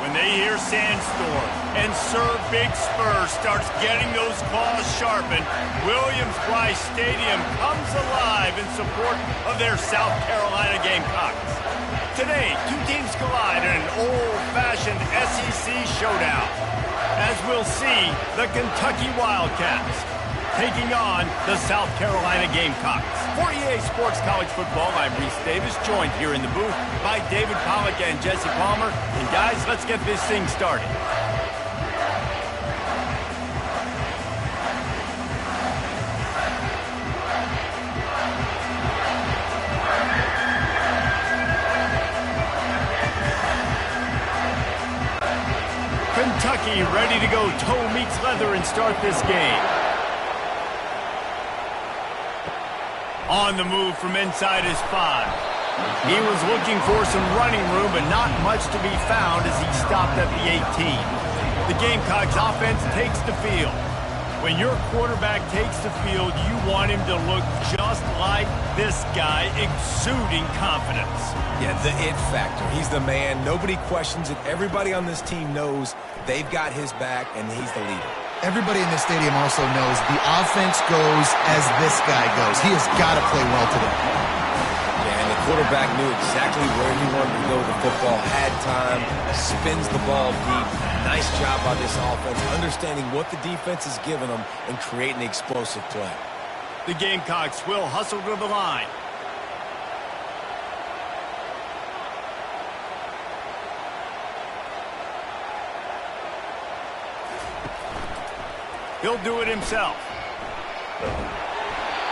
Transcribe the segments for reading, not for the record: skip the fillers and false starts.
When they hear Sandstorm and Sir Big Spur starts getting those claws sharpened, Williams-Brice Stadium comes alive in support of their South Carolina Gamecocks. Today, two teams collide in an old-fashioned SEC showdown. As we'll see, the Kentucky Wildcats taking on the South Carolina Gamecocks. For EA Sports College Football, I'm Reese Davis, joined here in the booth by David Pollack and Jesse Palmer. And guys, let's get this thing started. Kentucky ready to go toe meets leather and start this game. On the move from inside his 5. He was looking for some running room, but not much to be found as he stopped at the 18. The Gamecocks offense takes the field. When your quarterback takes the field, you want him to look just like this guy, exuding confidence. Yeah, the it factor. He's the man. Nobody questions it. Everybody on this team knows they've got his back, and he's the leader. Everybody in this stadium also knows the offense goes as this guy goes. He has got to play well today. Yeah, and the quarterback knew exactly where he wanted to go with the football, had time, spins the ball deep. Nice job by this offense, understanding what the defense is giving them and creating the explosive play. The Gamecocks will hustle to the line. He'll do it himself.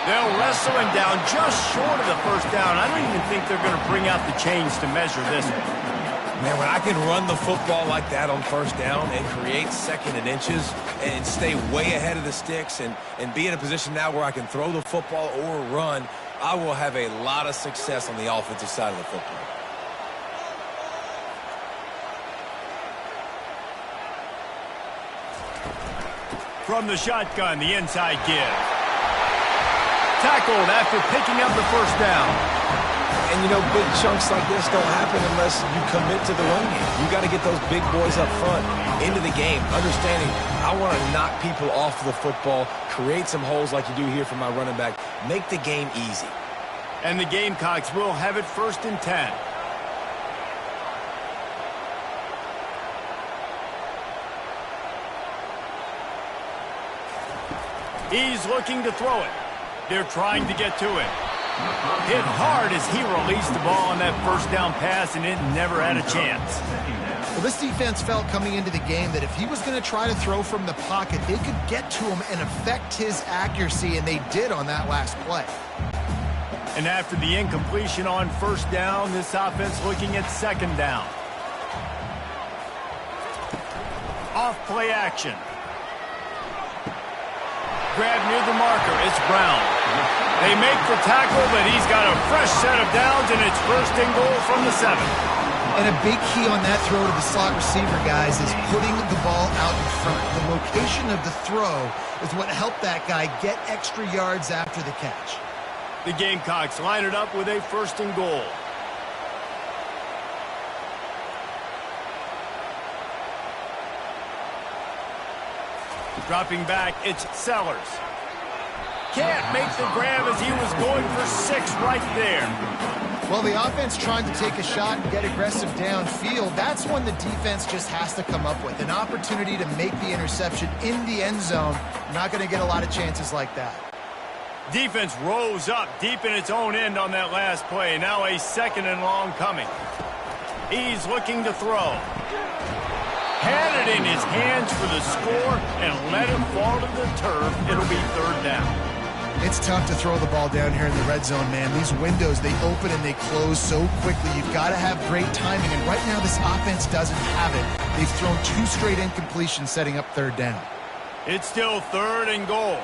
They'll wrestle him down just short of the first down. I don't even think they're going to bring out the chains to measure this one. Man, when I can run the football like that on first down and create second and inches and stay way ahead of the sticks and be in a position now where I can throw the football or run, I will have a lot of success on the offensive side of the football. From the shotgun, the inside give. Tackled after picking up the first down. And, you know, big chunks like this don't happen unless you commit to the run game. You got to get those big boys up front into the game, understanding I want to knock people off the football, create some holes like you do here for my running back, make the game easy. And the Gamecocks will have it 1st and 10. He's looking to throw it. They're trying to get to it. Hit hard as he released the ball on that first down pass, and it never had a chance. Well, this defense felt coming into the game that if he was going to try to throw from the pocket, they could get to him and affect his accuracy, and they did on that last play. And after the incompletion on first down, this offense looking at 2nd down. Off play action. Grab near the marker, it's Brown. They make the tackle, but he's got a fresh set of downs, and it's 1st and goal from the 7. And a big key on that throw to the slot receiver, guys, is putting the ball out in front. The location of the throw is what helped that guy get extra yards after the catch. The Gamecocks line it up with a 1st and goal. Dropping back, it's Sellers. Can't make the grab as he was going for 6 right there. Well, the offense trying to take a shot and get aggressive downfield. That's when the defense just has to come up with an opportunity to make the interception in the end zone. Not going to get a lot of chances like that. Defense rose up deep in its own end on that last play. Now a 2nd and long coming. He's looking to throw. Had it in his hands for the score and let him fall to the turf. It'll be 3rd down. It's tough to throw the ball down here in the red zone, man. These windows, they open and they close so quickly. You've got to have great timing, and right now this offense doesn't have it. They've thrown 2 straight incompletions setting up 3rd down. It's still 3rd and goal.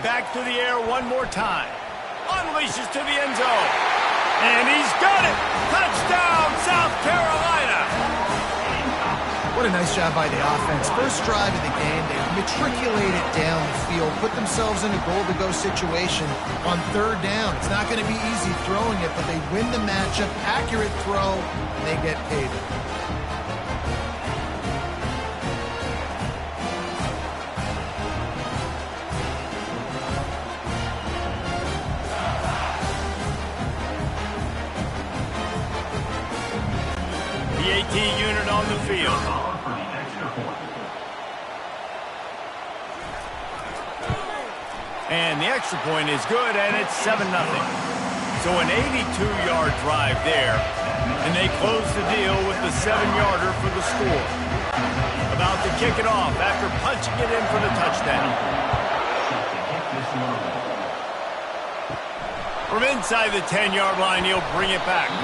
Back to the air one more time. Unleashes to the end zone. And he's got it! Touchdown, South Carolina! What a nice job by the offense. First drive of the game, they matriculate it down the field, put themselves in a goal-to-go situation on third down. It's not going to be easy throwing it, but they win the matchup, accurate throw, and they get paid. The AT unit on the field. And the extra point is good, and it's 7-0. So an 82-yard drive there, and they close the deal with the 7-yarder for the score. About to kick it off after punching it in for the touchdown. From inside the 10-yard line, he'll bring it back.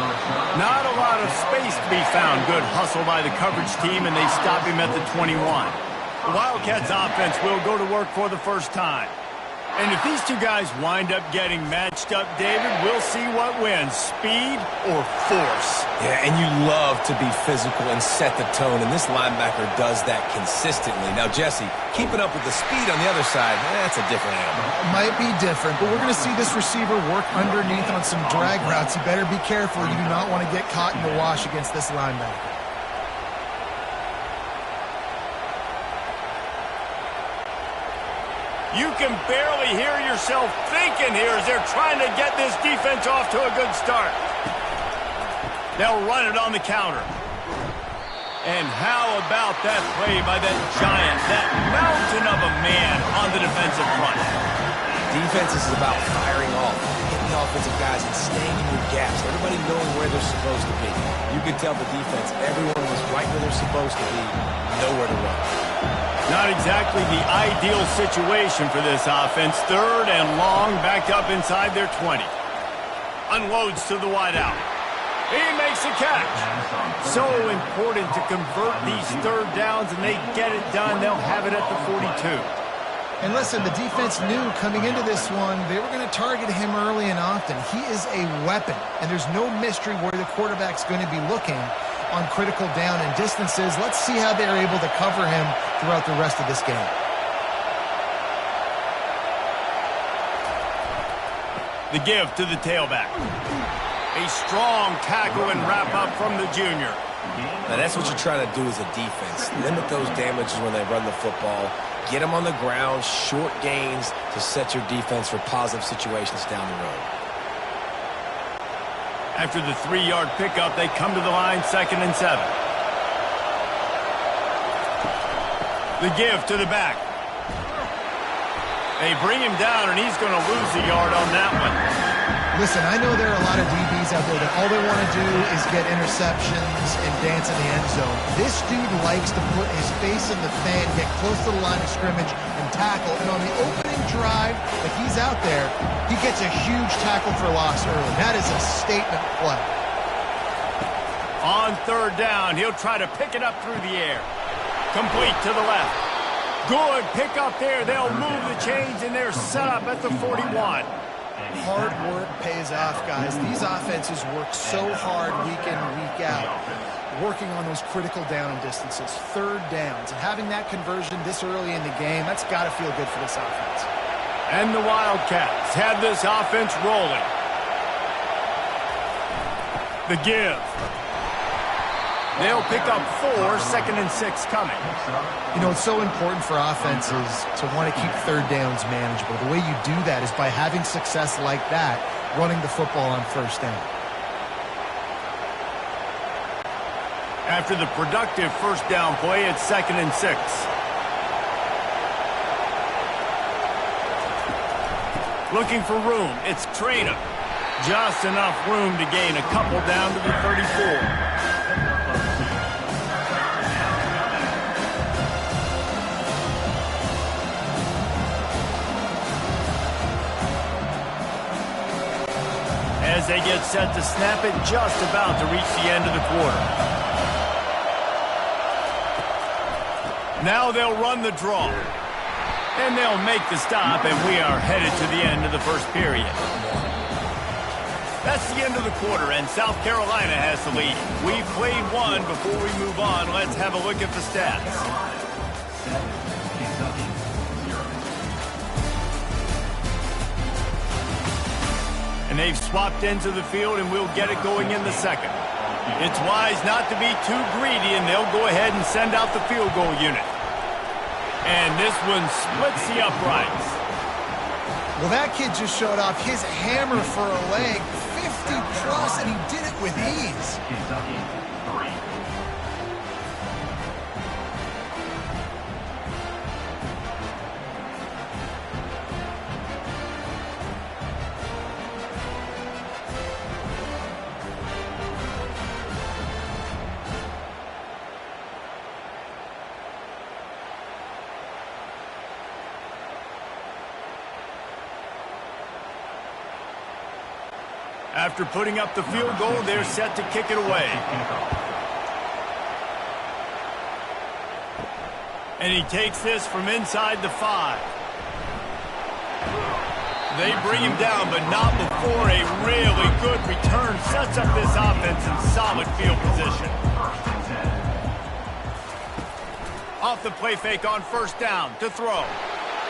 Not a lot of space to be found. Good hustle by the coverage team, and they stop him at the 21. The Wildcats offense will go to work for the first time. And if these two guys wind up getting matched up, David, we'll see what wins, speed or force. Yeah, and you love to be physical and set the tone, and this linebacker does that consistently. Now, Jesse, keeping up with the speed on the other side, that's a different animal. Might be different, but we're going to see this receiver work underneath on some drag routes. You better be careful. You do not want to get caught in the wash against this linebacker. You can barely hear yourself thinking here as they're trying to get this defense off to a good start. They'll run it on the counter. And how about that play by that giant, that mountain of a man on the defensive front? Defense is about firing off, hitting the offensive guys and staying in your gaps. Everybody knowing where they're supposed to be. You can tell the defense, everyone was right where they're supposed to be, nowhere to run. Not exactly the ideal situation for this offense. Third and long, backed up inside their 20. Unloads to the wideout. He makes a catch. So important to convert these third downs, and they get it done. They'll have it at the 42. And listen, the defense knew coming into this one, they were going to target him early and often. He is a weapon, and there's no mystery where the quarterback's going to be looking on critical down and distances. Let's see how they're able to cover him throughout the rest of this game. The give to the tailback. A strong tackle and wrap up from the junior. Now that's what you're trying to do as a defense. Limit those damages when they run the football. Get them on the ground, short gains to set your defense for positive situations down the road. After the 3-yard pickup, they come to the line, 2nd and 7. The give to the back. They bring him down, and he's going to lose a yard on that one. Listen, I know there are a lot of DBs out there that all they want to do is get interceptions and dance in the end zone. This dude likes to put his face in the fan, get close to the line of scrimmage, and tackle. And on the opening drive, if he's out there, he gets a huge tackle for loss early. That is a statement play. On third down, he'll try to pick it up through the air. Complete to the left. Good pick up there. They'll move the chains, and they're set up at the 41. Hard work pays off, guys. These offenses work so hard week in and week out, working on those critical down and distances, third downs, and having that conversion this early in the game, that's got to feel good for this offense. And the Wildcats have this offense rolling. The give. They'll pick up 4, 2nd and 6 coming. You know, it's so important for offenses to want to keep third downs manageable. The way you do that is by having success like that, running the football on first down. After the productive first down play, it's 2nd and 6. Looking for room, it's Traynham. Just enough room to gain a couple down to the 34. As they get set to snap it, just about to reach the end of the quarter. Now they'll run the draw. And they'll make the stop, and we are headed to the end of the first period. That's the end of the quarter, and South Carolina has the lead. We've played one. Before we move on, let's have a look at the stats. they've swapped ends of the field, and we'll get it going in the second. It's wise not to be too greedy, and they'll go ahead and send out the field goal unit. And this one splits the uprights. Well, that kid just showed off his hammer for a leg, 50-plus, and he did it with ease. After putting up the field goal, they're set to kick it away. And he takes this from inside the 5. They bring him down, but not before a really good return sets up this offense in solid field position. Off the play fake on first down to throw.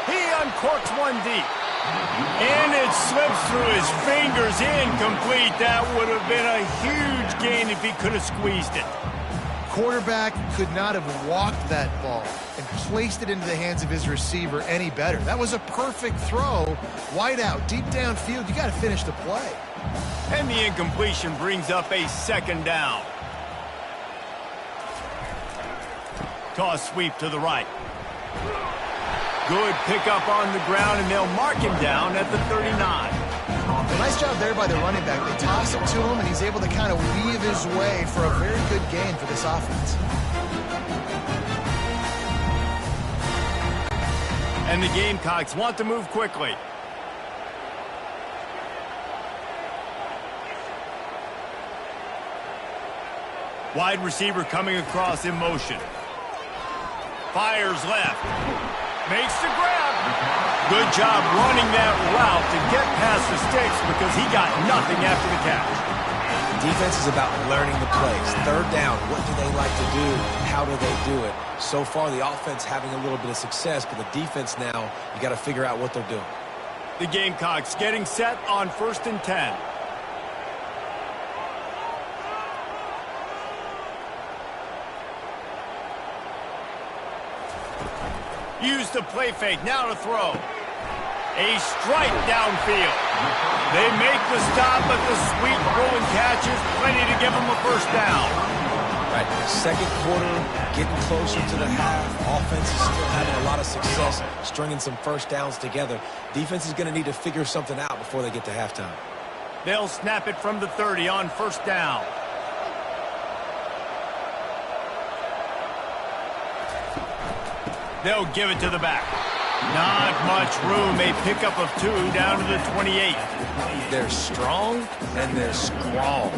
He uncorks one deep. And it slips through his fingers, incomplete. That would have been a huge gain if he could have squeezed it. Quarterback could not have walked that ball and placed it into the hands of his receiver any better. That was a perfect throw. Wide out, deep downfield, you got to finish the play. And the incompletion brings up a second down. Toss sweep to the right. Good pickup on the ground, and they'll mark him down at the 39. Well, nice job there by the running back. They toss it to him, and he's able to kind of weave his way for a very good gain for this offense. And the Gamecocks want to move quickly. Wide receiver coming across in motion. Fires left. Makes the grab. Good job running that route to get past the sticks because he got nothing after the catch. Defense is about learning the plays. Third down, what do they like to do? How do they do it? So far, the offense having a little bit of success, but the defense now, you got to figure out what they're doing. The Gamecocks getting set on 1st and 10. Use the play fake, now to throw. A strike downfield. They make the stop, but the sweet throw and catch is plenty to give them a first down. Right, second quarter, getting closer to the half. Offense is still having a lot of success, stringing some first downs together. Defense is going to need to figure something out before they get to halftime. They'll snap it from the 30 on first down. They'll give it to the back. Not much room. A pickup of 2 down to the 28. They're strong and they're strong.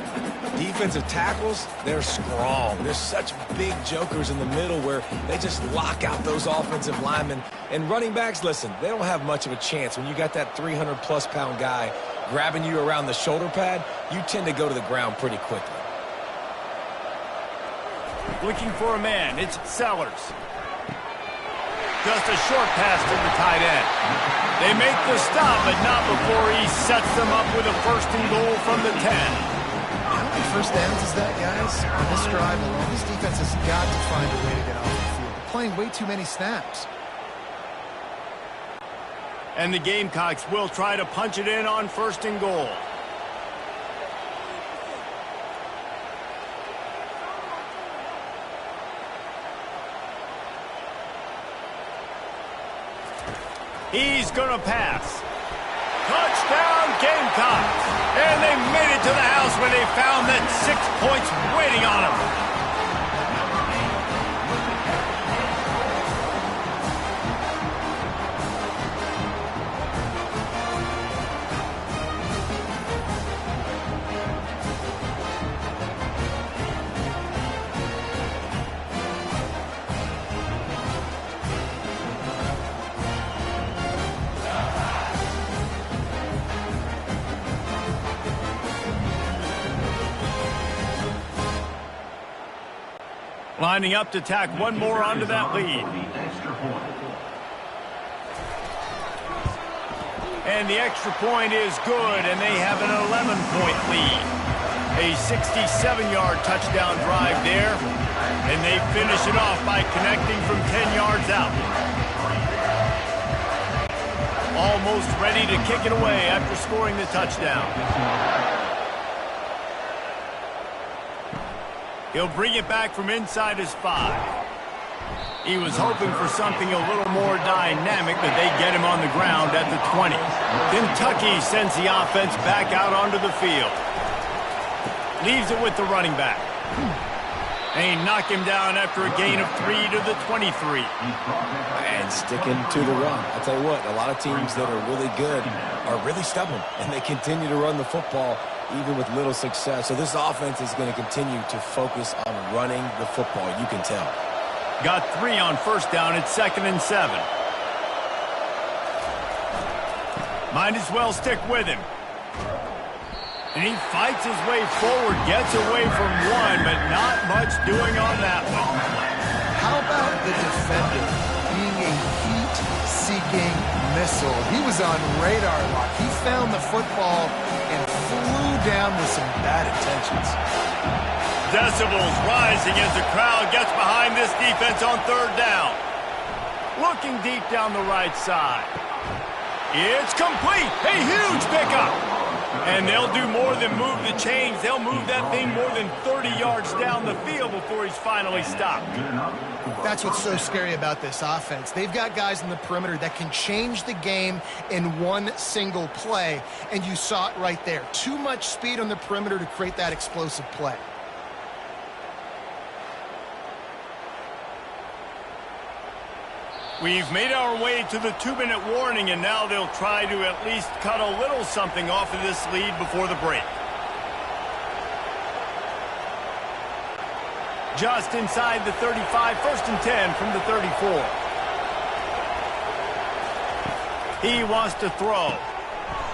Defensive tackles, they're strong. There's such big jokers in the middle where they just lock out those offensive linemen. And running backs, listen, they don't have much of a chance. When you got that 300-plus pound guy grabbing you around the shoulder pad, you tend to go to the ground pretty quickly. Looking for a man, it's Sellers. Just a short pass to the tight end. They make the stop, but not before he sets them up with a 1st and goal from the 10. How many first downs is that, guys? On this drive alone, this defense has got to find a way to get off the field. They're playing way too many snaps. And the Gamecocks will try to punch it in on 1st and goal. He's going to pass. Touchdown, Gamecocks. And they made it to the house where they found that 6 points waiting on them. Lining up to tack one more onto that lead. And the extra point is good, and they have an 11-point lead. A 67-yard touchdown drive there, and they finish it off by connecting from 10 yards out. Almost ready to kick it away after scoring the touchdown. He'll bring it back from inside his 5. He was hoping for something a little more dynamic, but they get him on the ground at the 20. Kentucky sends the offense back out onto the field. Leaves it with the running back. They knock him down after a gain of 3 to the 23. And sticking to the run. I'll tell you what, a lot of teams that are really good are really stubborn, and they continue to run the football even with little success. So this offense is going to continue to focus on running the football, you can tell. Got 3 on first down at 2nd and 7. Might as well stick with him. And he fights his way forward, gets away from 1, but not much doing on that one. How about the defender being a heat-seeking missile? He was on radar lock. He found the football and flew down with some bad intentions. Decibels rising as the crowd gets behind this defense on 3rd down. Looking deep down the right side. It's complete. A huge pickup. And they'll do more than move the chains. They'll move that thing more than 30 yards down the field before he's finally stopped. That's what's so scary about this offense. They've got guys in the perimeter that can change the game in one single play, and you saw it right there. Too much speed on the perimeter to create that explosive play. We've made our way to the 2-minute warning, and now they'll try to at least cut a little something off of this lead before the break. Just inside the 35, 1st and 10 from the 34. He wants to throw.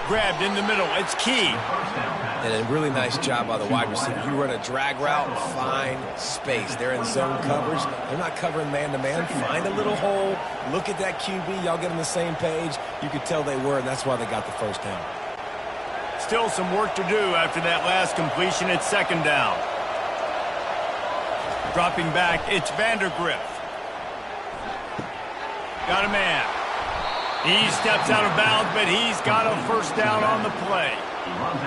Grabbed in the middle. It's Key. And a really nice job by the wide receiver. You run a drag route, find space. They're in zone coverage. They're not covering man-to-man. Find a little hole. Look at that QB. Y'all get on the same page. You could tell they were, and that's why they got the first down. Still some work to do after that last completion at 2nd down. Dropping back, it's Vandergrift. Got a man. He steps out of bounds, but he's got a first down on the play.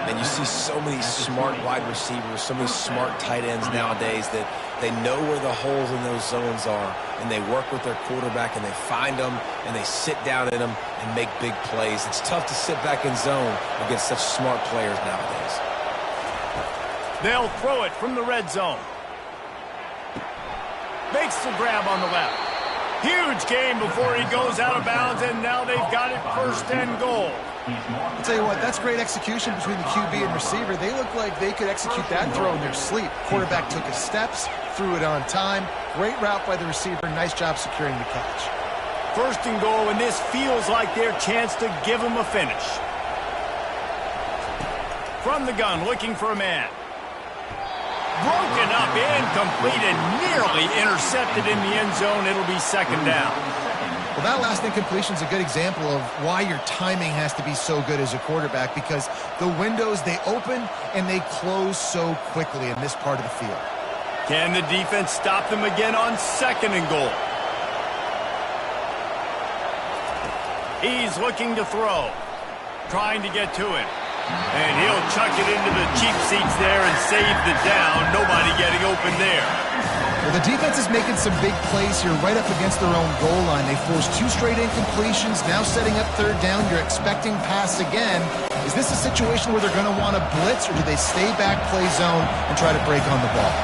And you see so many smart wide receivers, so many smart tight ends nowadays that they know where the holes in those zones are, and they work with their quarterback, and they find them, and they sit down in them and make big plays. It's tough to sit back in zone against such smart players nowadays. They'll throw it from the red zone. Makes the grab on the left. Huge gain before he goes out of bounds, and now they've got it 1st and goal. I'll tell you what, that's great execution between the QB and receiver. They look like they could execute that throw in their sleep. Quarterback took his steps, threw it on time. Great route by the receiver. Nice job securing the catch. 1st and goal, and this feels like their chance to give them a finish. From the gun, looking for a man. Broken up, incomplete, and nearly intercepted in the end zone. It'll be 2nd down. Well, that last incompletion is a good example of why your timing has to be so good as a quarterback, because the windows, they open and they close so quickly in this part of the field. Can the defense stop them again on 2nd and goal? He's looking to throw, trying to get to it. And he'll chuck it into the cheap seats there and save the down. Nobody getting open there. Well, the defense is making some big plays here right up against their own goal line. They forced 2 straight incompletions, now setting up 3rd down. You're expecting pass again. Is this a situation where they're going to want to blitz, or do they stay back, play zone, and try to break on the ball?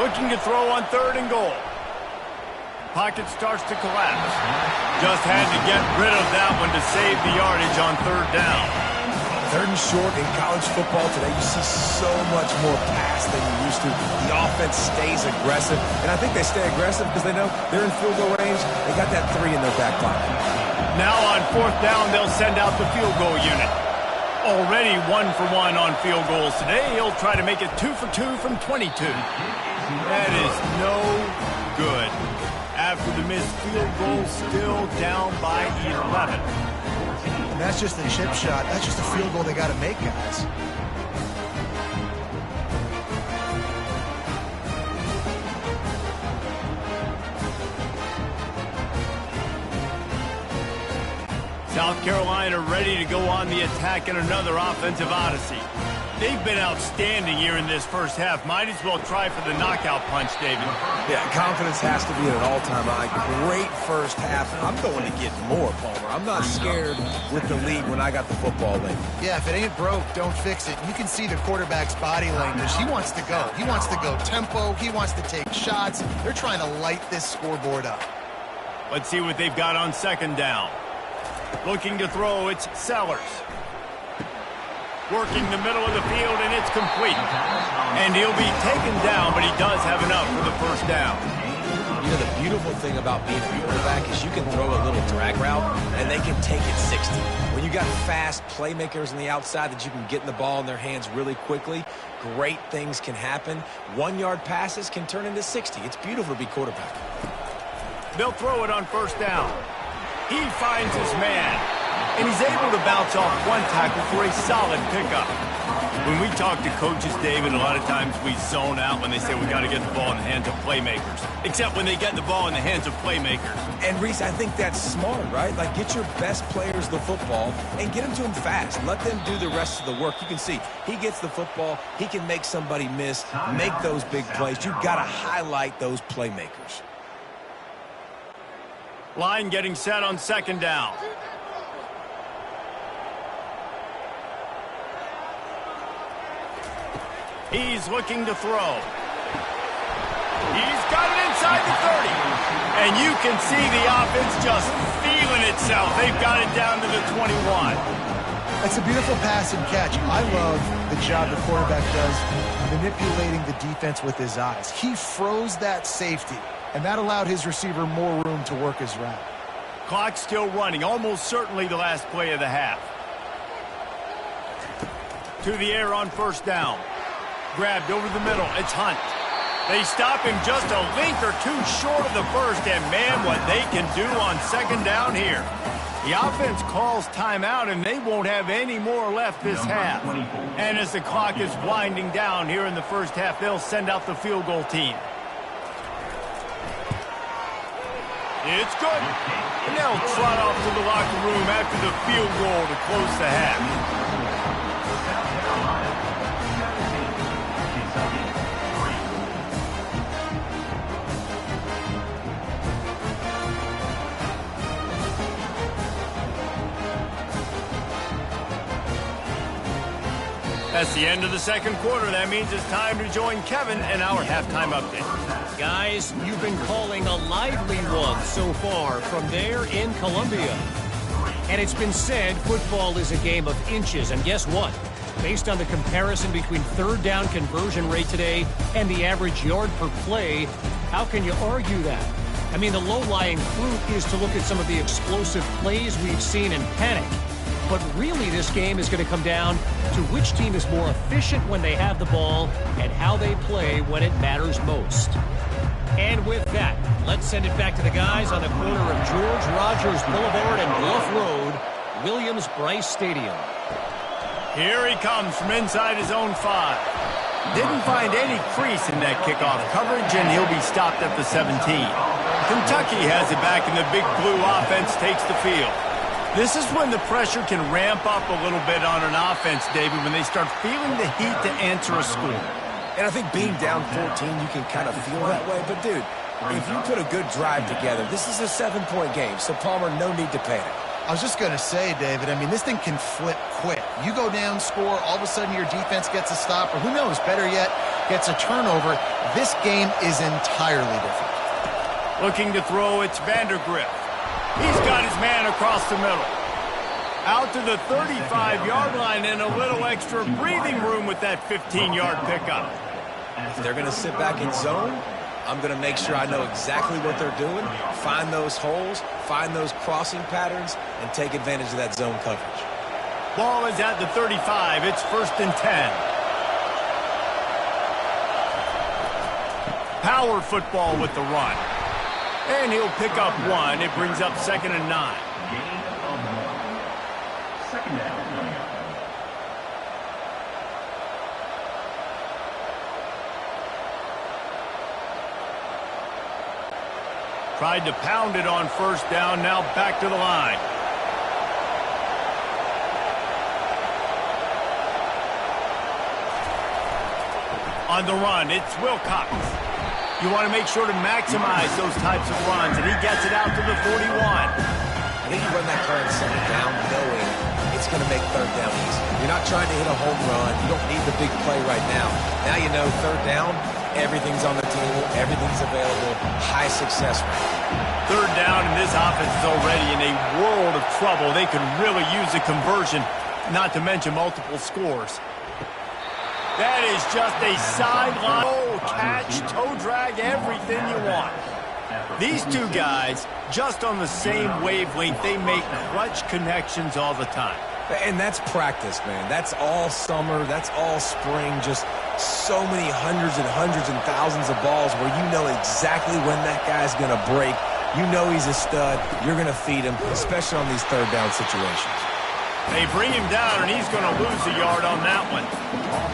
Looking to throw on 3rd and goal. Pocket starts to collapse. Just had to get rid of that one to save the yardage on 3rd down. 3rd and short in college football today, you see so much more pass than you used to. The offense stays aggressive, and I think they stay aggressive because they know they're in field goal range. They got that 3 in their back pocket. Now on 4th down, they'll send out the field goal unit. Already 1 for 1 on field goals today. He'll try to make it 2 for 2 from 22. That is no good. After the missed field goal, still down by 11. And that's just a chip shot. That's just a field goal they got to make, guys. South Carolina ready to go on the attack in another offensive odyssey. They've been outstanding here in this first half. Might as well try for the knockout punch, David. Yeah, confidence has to be at an all-time high. Great first half. I'm going to get more, Palmer. I'm not scared with the lead when I got the football late. Yeah, if it ain't broke, don't fix it. You can see the quarterback's body language. He wants to go. He wants to go tempo. He wants to take shots. They're trying to light this scoreboard up. Let's see what they've got on second down. Looking to throw, it's Sellers. Working the middle of the field, and it's complete. And he'll be taken down, but he does have enough for the first down. You know, the beautiful thing about being a quarterback is you can throw a little drag route, and they can take it 60. When you got fast playmakers on the outside that you can get in the ball in their hands really quickly, great things can happen. 1-yard passes can turn into 60. It's beautiful to be quarterback. They'll throw it on first down. He finds his man, and he's able to bounce off one tackle for a solid pickup. When we talk to coaches, David, a lot of times we zone out when they say we got to get the ball in the hands of playmakers, except when they get the ball in the hands of playmakers. And, Reese, I think that's smart, right? Like, get your best players the football and get them to them fast. Let them do the rest of the work. You can see he gets the football. He can make somebody miss, make those big plays. You've got to highlight those playmakers. Line getting set on second down. He's looking to throw. He's got it inside the 30. And you can see the offense just feeling itself. They've got it down to the 21. That's a beautiful pass and catch. I love the job the quarterback does manipulating the defense with his eyes. He froze that safety, and that allowed his receiver more room to work his route. Clock still running, almost certainly the last play of the half. To the air on first down. Grabbed over the middle, it's Hunt. They stop him just a length or two short of the first, and man, what they can do on second down here. The offense calls timeout, and they won't have any more left this half. And as the clock is winding down here in the first half, they'll send out the field goal team. It's good. And they'll trot off to the locker room after the field goal to close the half. That's the end of the second quarter. That means it's time to join Kevin in our halftime update. Guys, you've been calling a lively one so far from there in Columbia. And it's been said football is a game of inches. And guess what? Based on the comparison between third down conversion rate today and the average yard per play, how can you argue that? I mean, the low-lying fruit is to look at some of the explosive plays we've seen in panic. But really, this game is going to come down to which team is more efficient when they have the ball and how they play when it matters most. And with that, let's send it back to the guys on the corner of George Rogers Boulevard and Bluff Road, Williams-Brice Stadium. Here he comes from inside his own 5. Didn't find any crease in that kickoff coverage, and he'll be stopped at the 17. Kentucky has it back, and the Big Blue offense takes the field. This is when the pressure can ramp up a little bit on an offense, David, when they start feeling the heat to answer a score. And I think being down 14, you can kind of feel that way. But, dude, if you put a good drive together, this is a 7-point game. So, Palmer, no need to panic. I was just going to say, David, I mean, this thing can flip quick. You go down, score, all of a sudden your defense gets a stop, or who knows, better yet, gets a turnover. This game is entirely different. Looking to throw, it's Vandergrift. He's got his man across the middle. Out to the 35-yard line and a little extra breathing room with that 15-yard pickup. If they're going to sit back in zone, I'm going to make sure I know exactly what they're doing, find those holes, find those crossing patterns, and take advantage of that zone coverage. Ball is at the 35. It's 1st and 10. Power football with the run. And he'll pick up 1. It brings up 2nd and 9. Tried to pound it on first down, now back to the line. On the run, it's Wilcox. You want to make sure to maximize those types of runs, and he gets it out to the 41. I think you run that current second down knowing it's going to make third down easy. You're not trying to hit a home run. You don't need the big play right now. Now you know third down, everything's on the table, everything's available, high success rate. Third down, and this offense is already in a world of trouble. They could really use a conversion, not to mention multiple scores. That is just a sideline. Oh, catch, toe drag, everything you want. These two guys, just on the same wavelength, they make clutch connections all the time. And that's practice, man. That's all summer. That's all spring. Just so many hundreds and thousands of balls where you know exactly when that guy's going to break. You know he's a stud. You're going to feed him, especially on these third down situations. They bring him down, and he's going to lose a yard on that one.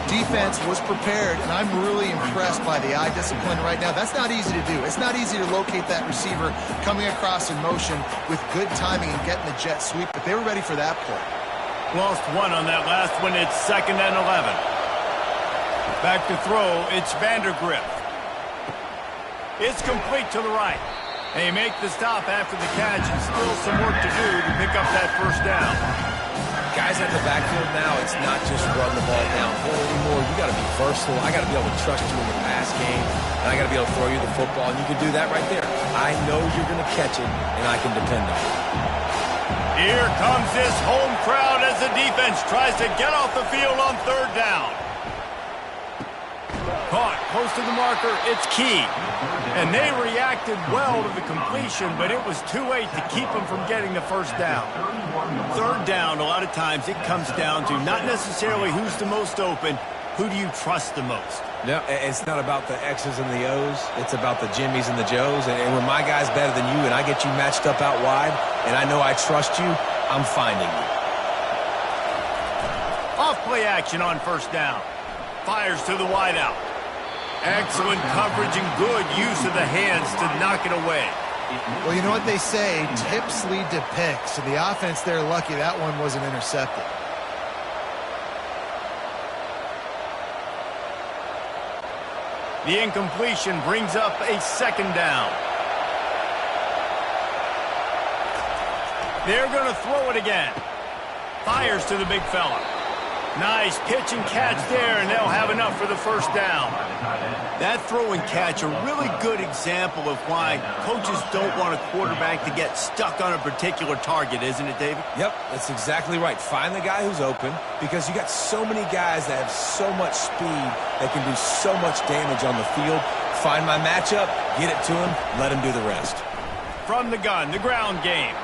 Defense was prepared, and I'm really impressed by the eye discipline right now. That's not easy to do. It's not easy to locate that receiver coming across in motion with good timing and getting the jet sweep, but they were ready for that play. Lost one on that last one. It's 2nd and 11. Back to throw. It's Vandergrift. It's complete to the right. They make the stop after the catch, and still some work to do to pick up that first down. Guys at the backfield now, it's not just run the ball downhill anymore. You got to be versatile. I got to be able to trust you in the pass game, and I got to be able to throw you the football, and you can do that right there. I know you're going to catch it, and I can depend on it. Here comes this home crowd as the defense tries to get off the field on third down. Caught close to the marker, it's Key. And they reacted well to the completion, but it was too late to keep them from getting the first down. Third down, a lot of times it comes down to not necessarily who's the most open, who do you trust the most? No, it's not about the X's and the O's. It's about the Jimmys and the Joes. And when my guy's better than you and I get you matched up out wide and I know I trust you, I'm finding you. Off play action on first down. Fires to the wideout. Excellent coverage and good use of the hands to knock it away. Well, you know what they say, tips lead to picks. And the offense, they're lucky that one wasn't intercepted. The incompletion brings up a 2nd down. They're going to throw it again. Fires to the big fella. Nice pitch and catch there, and they'll have enough for the first down. That throw and catch, a really good example of why coaches don't want a quarterback to get stuck on a particular target, isn't it, David? Yep, that's exactly right. Find the guy who's open because you got so many guys that have so much speed that can do so much damage on the field. Find my matchup, get it to him, let him do the rest. From the gun, the ground game.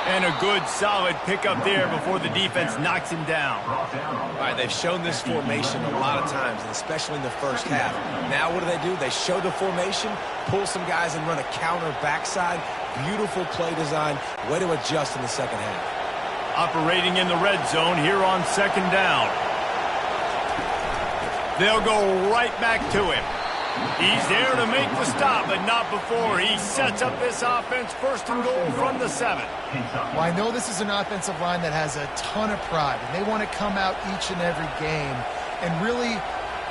And a good, solid pickup there before the defense knocks him down. All right, they've shown this formation a lot of times, and especially in the first half. Now what do? They show the formation, pull some guys and run a counter backside. Beautiful play design. Way to adjust in the second half. Operating in the red zone here on 2nd down. They'll go right back to him. He's there to make the stop, but not before he sets up this offense 1st and goal from the 7. Well, I know this is an offensive line that has a ton of pride, and they want to come out each and every game and really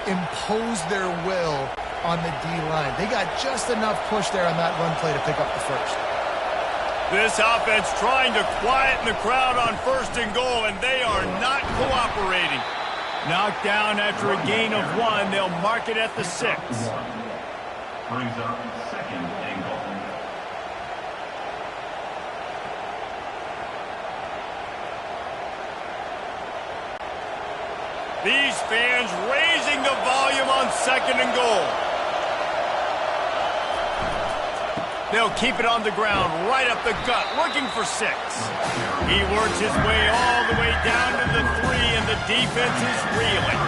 impose their will on the D-line. They got just enough push there on that run play to pick up the first. This offense trying to quieten the crowd on 1st and goal, and they are not cooperating. Knocked down after a gain of 1. They'll mark it at the 6. Brings up 2nd and goal. These fans raising the volume on 2nd and goal. They'll keep it on the ground, right up the gut, looking for 6. He works his way all the way down to the 3, and the defense is reeling.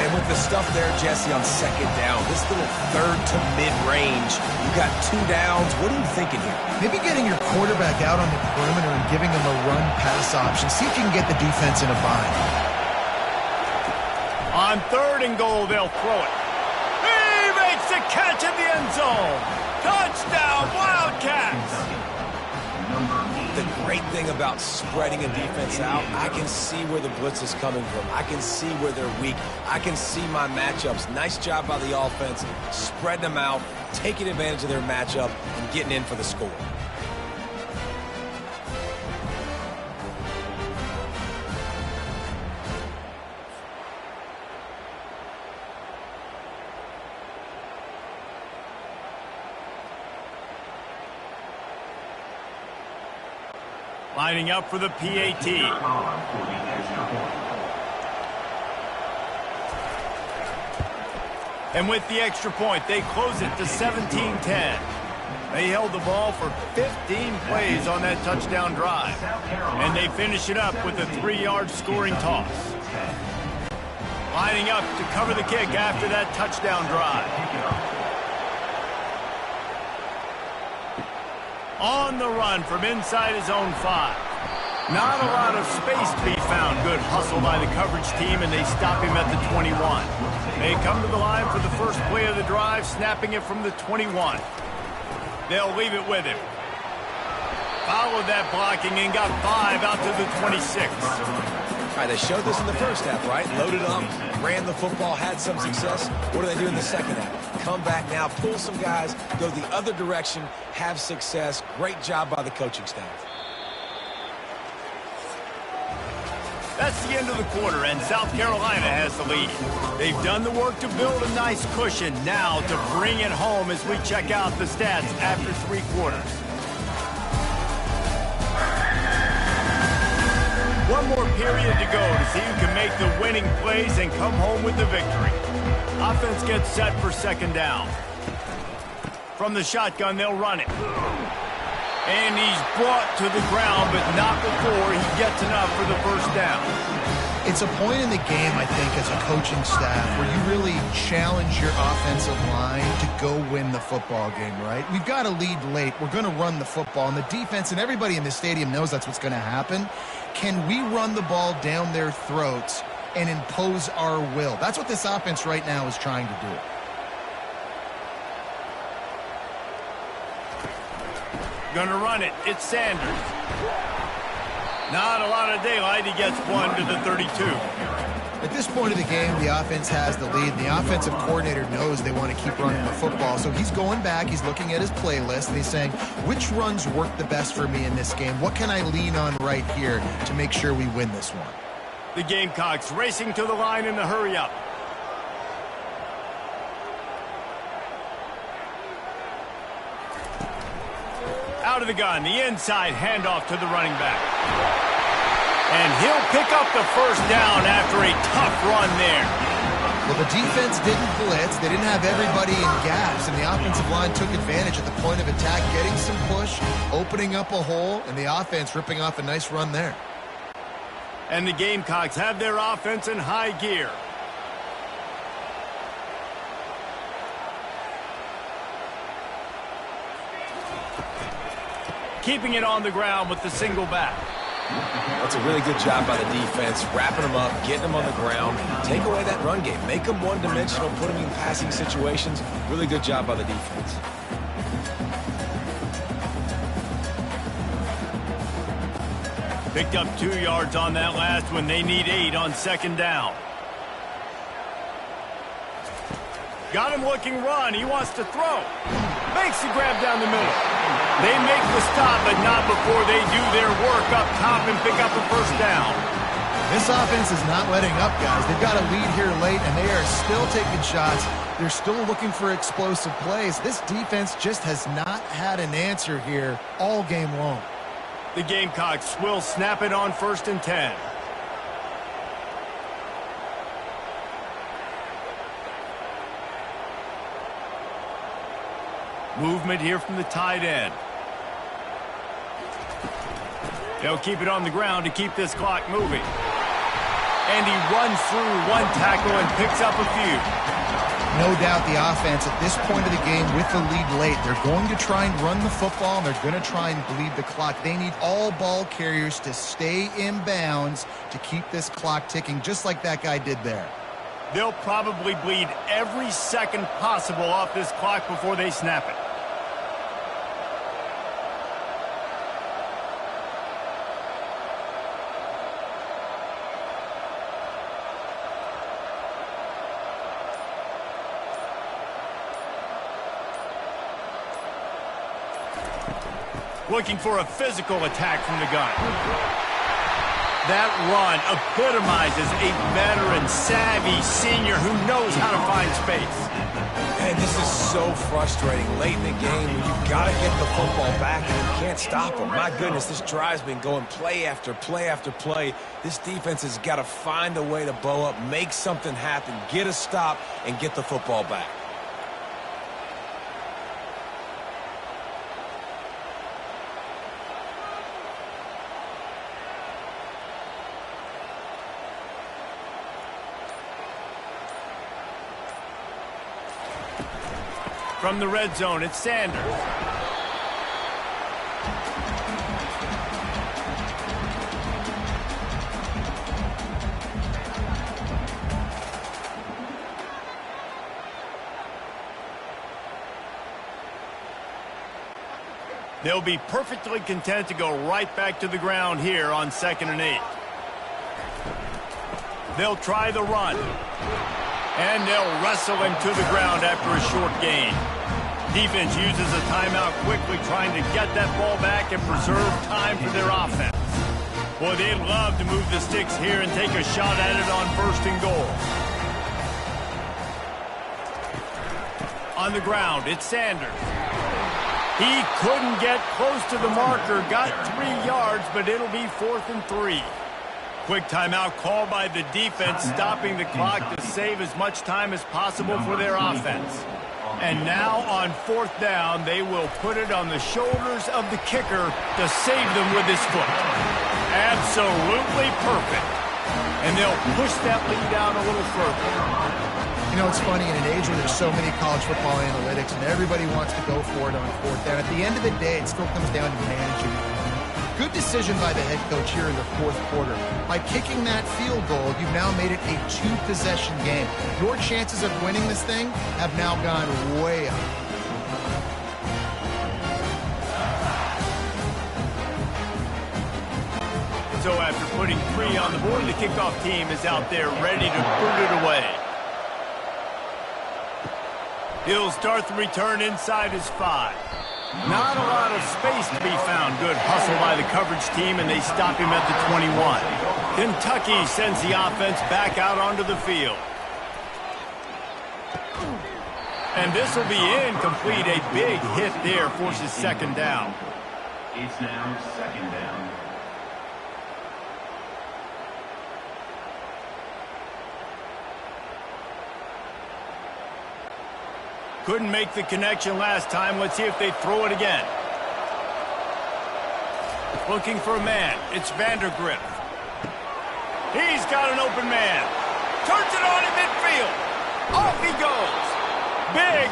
And with the stuff there, Jesse, on second down, this little third to mid-range, you got 2 downs. What are you thinking here? Maybe getting your quarterback out on the perimeter and giving him a run-pass option. See if you can get the defense in a bind. On 3rd and goal, they'll throw it. He makes the catch in the end zone. Touchdown, Wildcats! The great thing about spreading a defense out, I can see where the blitz is coming from. I can see where they're weak. I can see my matchups. Nice job by the offense, spreading them out, taking advantage of their matchup, and getting in for the score. Lining up for the PAT. And with the extra point, they close it to 17-10. They held the ball for 15 plays on that touchdown drive. And they finish it up with a 3-yard scoring toss. Lining up to cover the kick after that touchdown drive. On the run from inside his own 5. Not a lot of space to be found. Good hustle by the coverage team, and they stop him at the 21. They come to the line for the first play of the drive, snapping it from the 21. They'll leave it with him. Followed that blocking and got 5 out to the 26. All right, they showed this in the first half, right? Loaded up, ran the football, had some success. What do they do in the second half? Come back now, pull some guys, go the other direction, have success. Great job by the coaching staff. That's the end of the quarter, and South Carolina has the lead. They've done the work to build a nice cushion. Now to bring it home as we check out the stats after 3 quarters. One more period to go to see who can make the winning plays and come home with the victory. Offense gets set for second down. From the shotgun, they'll run it. And he's brought to the ground, but not before he gets enough for the first down. It's a point in the game, I think, as a coaching staff, where you really challenge your offensive line to go win the football game, right? We've got to lead late. We're going to run the football, and the defense and everybody in the stadium knows that's what's going to happen. Can we run the ball down their throats and impose our will? That's what this offense right now is trying to do. Gonna run it. It's Sanders. Not a lot of daylight. He gets 1 to the 32. At this point of the game, the offense has the lead. The offensive coordinator knows they want to keep running the football. So he's going back. He's looking at his playlist, and he's saying, which runs work the best for me in this game? What can I lean on right here to make sure we win this one? The Gamecocks racing to the line in the hurry-up. Out of the gun, the inside handoff to the running back. And he'll pick up the first down after a tough run there. Well, the defense didn't blitz. They didn't have everybody in gaps, and the offensive line took advantage at the point of attack, getting some push, opening up a hole, and the offense ripping off a nice run there. And the Gamecocks have their offense in high gear. Keeping it on the ground with the single back. That's a really good job by the defense, wrapping them up, getting them on the ground. Take away that run game. Make them one-dimensional, put them in passing situations. Really good job by the defense. Picked up 2 yards on that last one. They need 8 on second down. Got him looking run. He wants to throw. Makes the grab down the middle. They make the stop, but not before they do their work up top and pick up a first down. This offense is not letting up, guys. They've got a lead here late, and they are still taking shots. They're still looking for explosive plays. This defense just has not had an answer here all game long. The Gamecocks will snap it on 1st and 10. Movement here from the tight end. They'll keep it on the ground to keep this clock moving. and he runs through one tackle and picks up a few. No doubt the offense at this point of the game with the lead late, they're going to try and run the football, and they're going to try and bleed the clock. They need all ball carriers to stay in bounds to keep this clock ticking, just like that guy did there. They'll probably bleed every second possible off this clock before they snap it. Looking for a physical attack from the gun. That run epitomizes a veteran, savvy senior who knows how to find space. And this is so frustrating late in the game when you've got to get the football back and you can't stop them. My goodness, this drive's been going play after play after play. This defense has got to find a way to bow up, make something happen, get a stop, and get the football back. From the red zone, it's Sanders. They'll be perfectly content to go right back to the ground here on 2nd and 8. They'll try the run. And they'll wrestle him to the ground after a short gain. Defense uses a timeout quickly, trying to get that ball back and preserve time for their offense. Boy, they'd love to move the sticks here and take a shot at it on 1st and goal. On the ground, it's Sanders. He couldn't get close to the marker, got 3 yards, but it'll be 4th and 3. Quick timeout called by the defense, stopping the clock to save as much time as possible for their offense. And now on 4th down, they will put it on the shoulders of the kicker to save them with his foot. Absolutely perfect. And they'll push that lead down a little further. You know, it's funny, in an age where there's so many college football analytics and everybody wants to go for it on 4th down, at the end of the day, it still comes down to managing. Good decision by the head coach here in the 4th quarter. By kicking that field goal, you've now made it a 2-possession game. Your chances of winning this thing have now gone way up. So after putting 3 on the board, the kickoff team is out there ready to boot it away. He'll start the return inside his 5. Not a lot of space to be found. Good hustle by the coverage team, and they stop him at the 21. Kentucky sends the offense back out onto the field. And this will be incomplete. A big hit there forces 2nd down. It's now 2nd down. Couldn't make the connection last time. Let's see if they throw it again. Looking for a man. It's Vandergrift. He's got an open man. Turns it on in midfield. Off he goes.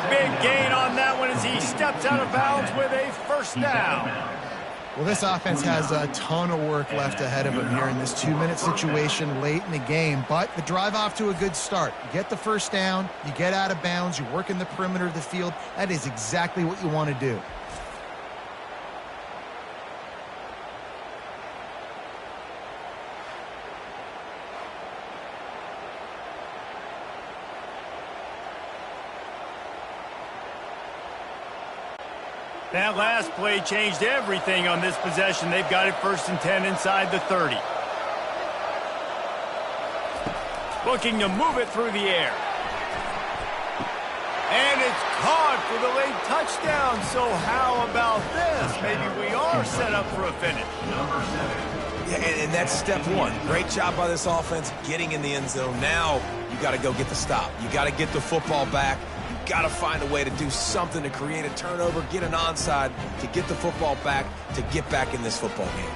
Big gain on that one as he steps out of bounds with a 1st down. Well, this offense has a ton of work left ahead of them here in this 2-minute situation late in the game, but the drive off to a good start. You get the 1st down, you get out of bounds, you work in the perimeter of the field. That is exactly what you want to do. That last play changed everything on this possession. They've got it 1st and 10 inside the 30. Looking to move it through the air. And it's caught for the late touchdown. So how about this? Maybe we are set up for a finish. Yeah, and that's step 1. Great job by this offense getting in the end zone. Now you got to go get the stop. You got to get the football back. Got to find a way to do something to create a turnover, get an onside, to get the football back, to get back in this football game.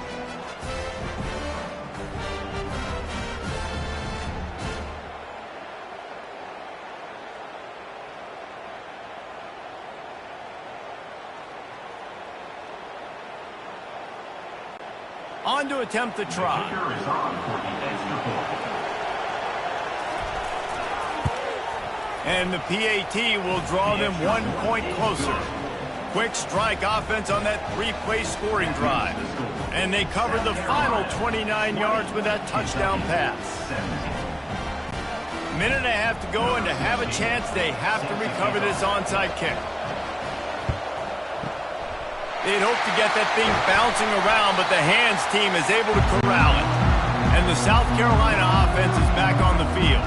On to attempt the try. Kicker is on for the extra point. And the PAT will draw them 1 point closer. Quick strike offense on that 3-play scoring drive. And they covered the final 29 yards with that touchdown pass. Minute and a half to go, and to have a chance, they have to recover this onside kick. They'd hope to get that thing bouncing around, but the hands team is able to corral it. And the South Carolina offense is back on the field.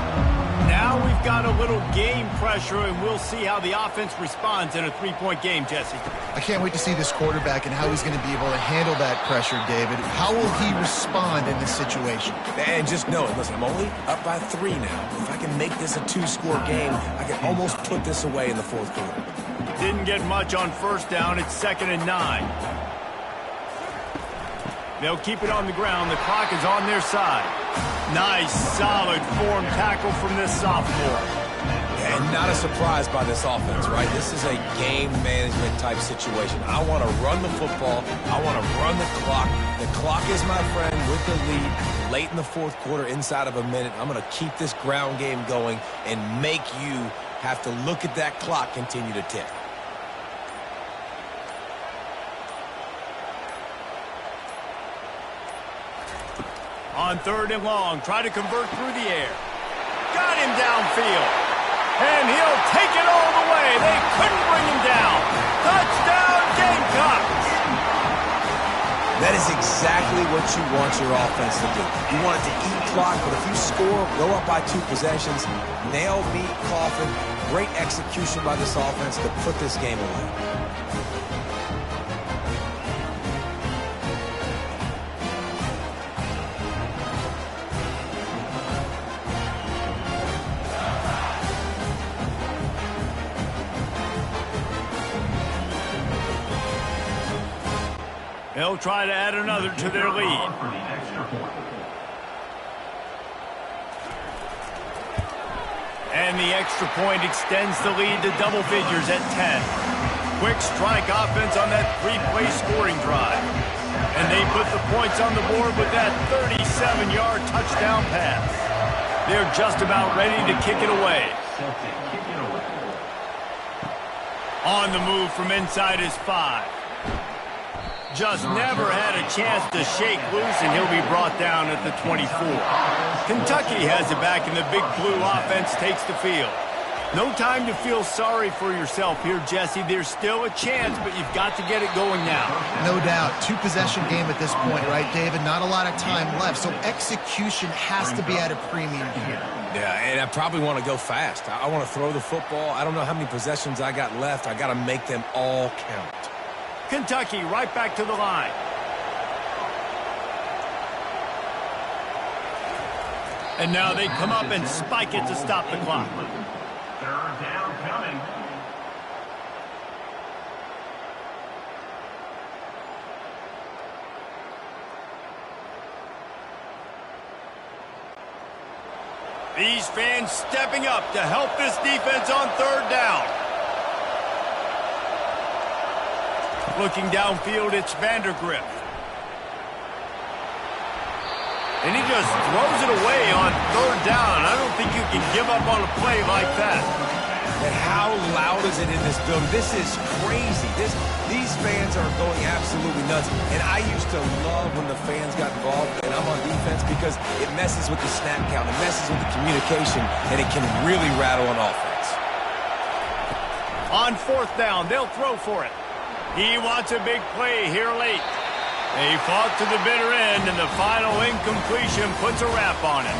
Now we've got a little game pressure, and we'll see how the offense responds in a 3-point game, Jesse. I can't wait to see this quarterback and how he's going to be able to handle that pressure, David. How will he respond in this situation? And just know it. Listen, I'm only up by 3 now. If I can make this a 2-score game, I can almost put this away in the 4th quarter. Didn't get much on first down. It's 2nd and 9. They'll keep it on the ground. The clock is on their side. Nice, solid form tackle from this sophomore. And not a surprise by this offense, right? This is a game management type situation. I want to run the football. I want to run the clock. The clock is my friend with the lead. Late in the 4th quarter, inside of a minute, I'm going to keep this ground game going and make you have to look at that clock continue to tick. On 3rd and long, try to convert through the air. Got him downfield. And he'll take it all the way. They couldn't bring him down. Touchdown, Gamecocks! That is exactly what you want your offense to do. You want it to eat clock, but if you score, go up by 2 possessions, nail, beat, coffin, great execution by this offense to put this game away. They'll try to add another to their lead. For the extra point. And the extra point extends the lead to double figures at 10. Quick strike offense on that 3-play scoring drive. And they put the points on the board with that 37-yard touchdown pass. They're just about ready to kick it away. Set to kick it away. On the move from inside his 5. Just never had a chance to shake loose, and he'll be brought down at the 24. Kentucky has it back, and the Big Blue offense takes the field. No time to feel sorry for yourself here, Jesse. There's still a chance, but you've got to get it going now. No doubt. 2-possession game at this point, right, David? Not a lot of time left, so execution has to be at a premium here. Yeah, and I probably want to go fast. I want to throw the football. I don't know how many possessions I got left. I got to make them all count. Kentucky right back to the line. And now they come up and spike it to stop the clock. 3rd down coming. These fans stepping up to help this defense on 3rd down. Looking downfield, it's Vandergriff. And he just throws it away on 3rd down. I don't think you can give up on a play like that. And how loud is it in this building? This is crazy. These fans are going absolutely nuts. And I used to love when the fans got involved, and I'm on defense, because it messes with the snap count. It messes with the communication, and it can really rattle an offense. On 4th down, they'll throw for it. He wants a big play here late. They fought to the bitter end, and the final incompletion puts a wrap on it.